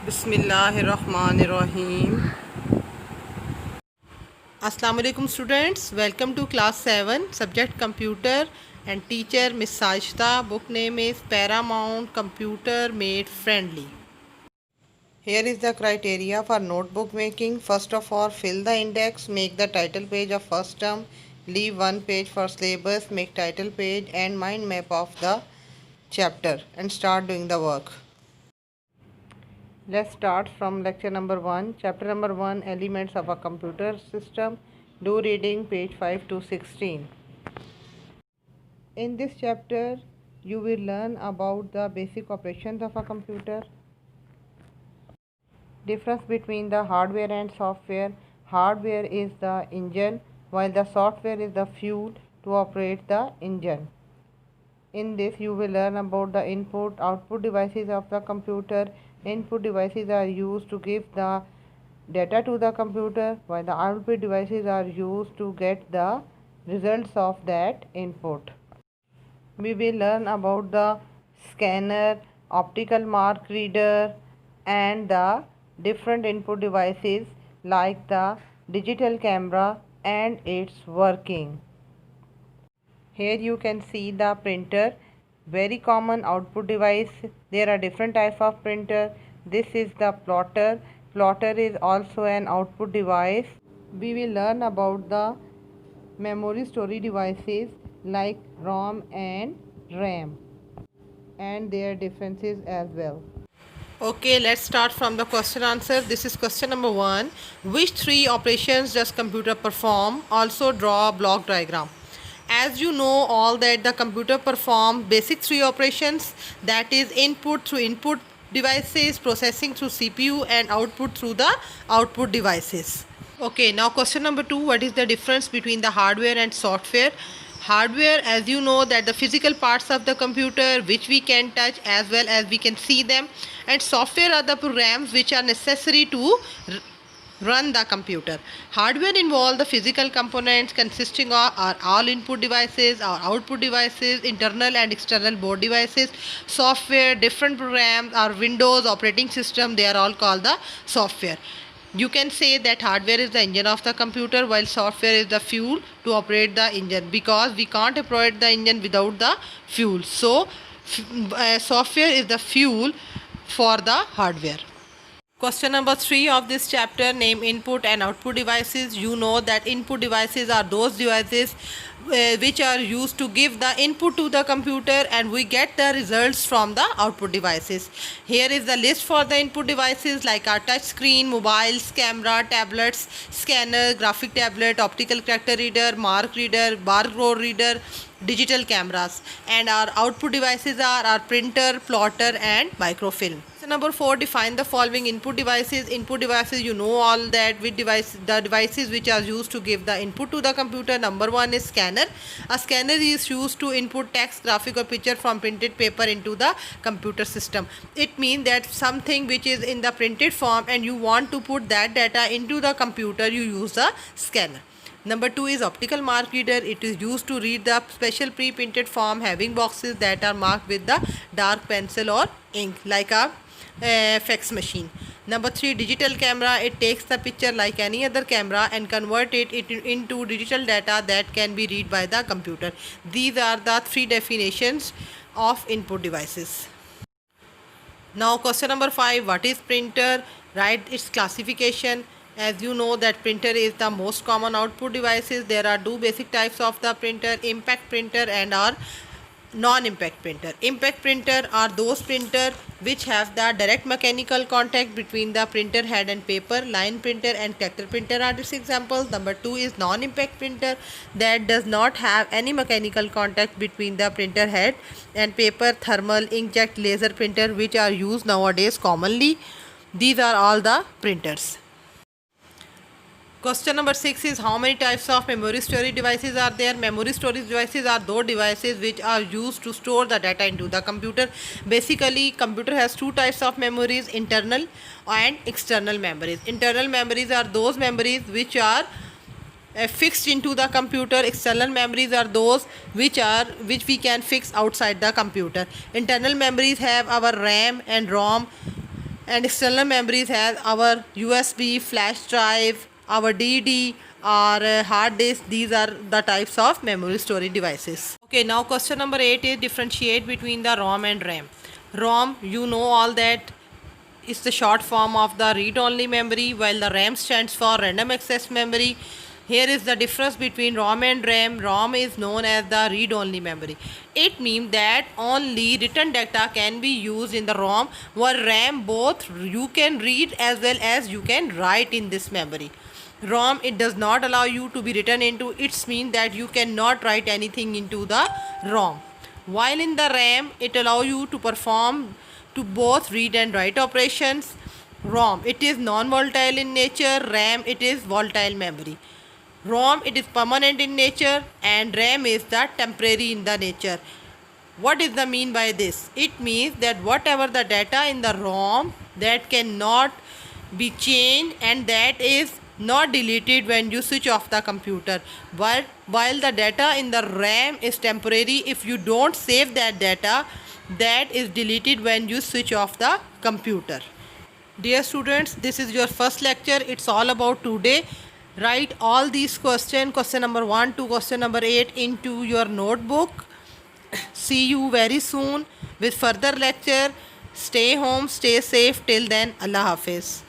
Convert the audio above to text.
बिस्मिल्लाहिर्रहमानिर्रहीम। अस्सलाम वालेकुम students, welcome to class 7 subject computer and teacher Miss Sajda. Book name is Paramount Computer Made Friendly. Here is the criteria for notebook making. First of all, fill the index, make the title page of first term, leave one page for syllabus, make title page and mind map of the chapter and start doing the work. Let's start from lecture number 1. Chapter number 1, Elements of a Computer System. Do reading page 5 to 16. In this chapter, you will learn about the basic operations of a computer. Difference between the hardware and software. Hardware is the engine, while the software is the fuel to operate the engine. In this, you will learn about the input, output devices of the computer. Input devices are used to give the data to the computer, while the output devices are used to get the results of that input. We will learn about the scanner, optical mark reader, and the different input devices like the digital camera and its working. Here you can see the printer, very common output device. There are different types of printer. This is the plotter. Plotter is also an output device. We will learn about the memory storage devices like ROM and RAM and their differences as well. Okay, let's start from the question answer. This is question number 1. Which three operations does computer perform? Also draw a block diagram. As you know all that the computer performs basic three operations, that is input through input devices, processing through CPU and output through the output devices. Okay, now question number 2, what is the difference between the hardware and software? Hardware, as you know, that the physical parts of the computer which we can touch as well as we can see them, and software are the programs which are necessary to run the computer. Hardware involve the physical components consisting of our all input devices, our output devices, internal and external board devices. Software, different programs, our Windows operating system, they are all called the software. You can say that hardware is the engine of the computer while software is the fuel to operate the engine, because we can't operate the engine without the fuel. So software is the fuel for the hardware. Question number 3 of this chapter, name input and output devices. You know that input devices are those devices which are used to give the input to the computer and we get the results from the output devices. Here is the list for the input devices like our touch screen, mobiles, camera, tablets, scanner, graphic tablet, optical character reader, mark reader, barcode reader, digital cameras, and our output devices are our printer, plotter and microfilm. So number 4, define the following input devices. Input devices, you know all that with the devices which are used to give the input to the computer. Number 1 is scanner. A scanner is used to input text, graphic or picture from printed paper into the computer system. It means that something which is in the printed form and you want to put that data into the computer, you use a scanner. Number 2 is optical mark reader. It is used to read the special pre-printed form having boxes that are marked with the dark pencil or ink like a fax machine. Number 3, digital camera. It takes the picture like any other camera and convert it into digital data that can be read by the computer. These are the 3 definitions of input devices. Now question number 5, what is printer? Write its classification. As you know that printer is the most common output devices. There are 2 basic types of the printer, impact printer and our non-impact printer. Impact printer are those printer which have the direct mechanical contact between the printer head and paper. Line printer and character printer are its examples. Number 2 is non-impact printer, that does not have any mechanical contact between the printer head and paper. Thermal, inkjet, laser printer which are used nowadays commonly. These are all the printers. Question number 6 is how many types of memory storage devices are there? Memory storage devices are those devices which are used to store the data into the computer. Basically, computer has 2 types of memories, internal and external memories. Internal memories are those memories which are fixed into the computer. External memories are those which we can fix outside the computer. Internal memories have our RAM and ROM And external memories has our USB, flash drive, our DD, or hard disk. These are the types of memory storage devices. Okay, now question number 8 is differentiate between the ROM and RAM. ROM, you know all that, is the short form of the read-only memory, while the RAM stands for random access memory. Here is the difference between ROM and RAM. ROM is known as the read-only memory. It means that only written data can be used in the ROM, while RAM both you can read as well as you can write in this memory. ROM, it does not allow you to be written into. It means that you cannot write anything into the ROM. While in the RAM, it allows you to perform to both read and write operations. ROM, it is non-volatile in nature. RAM, it is volatile memory. ROM, it is permanent in nature, and RAM is the temporary in the nature. What is the mean by this? It means that whatever the data in the ROM, that cannot be changed and that is not deleted when you switch off the computer. But while the data in the RAM is temporary, if you don't save that data, that is deleted when you switch off the computer. Dear students, this is your first lecture. It's all about today. Write all these questions, question number 1 to question number 8, into your notebook. See you very soon with further lecture. Stay home, stay safe. Till then, Allah Hafiz.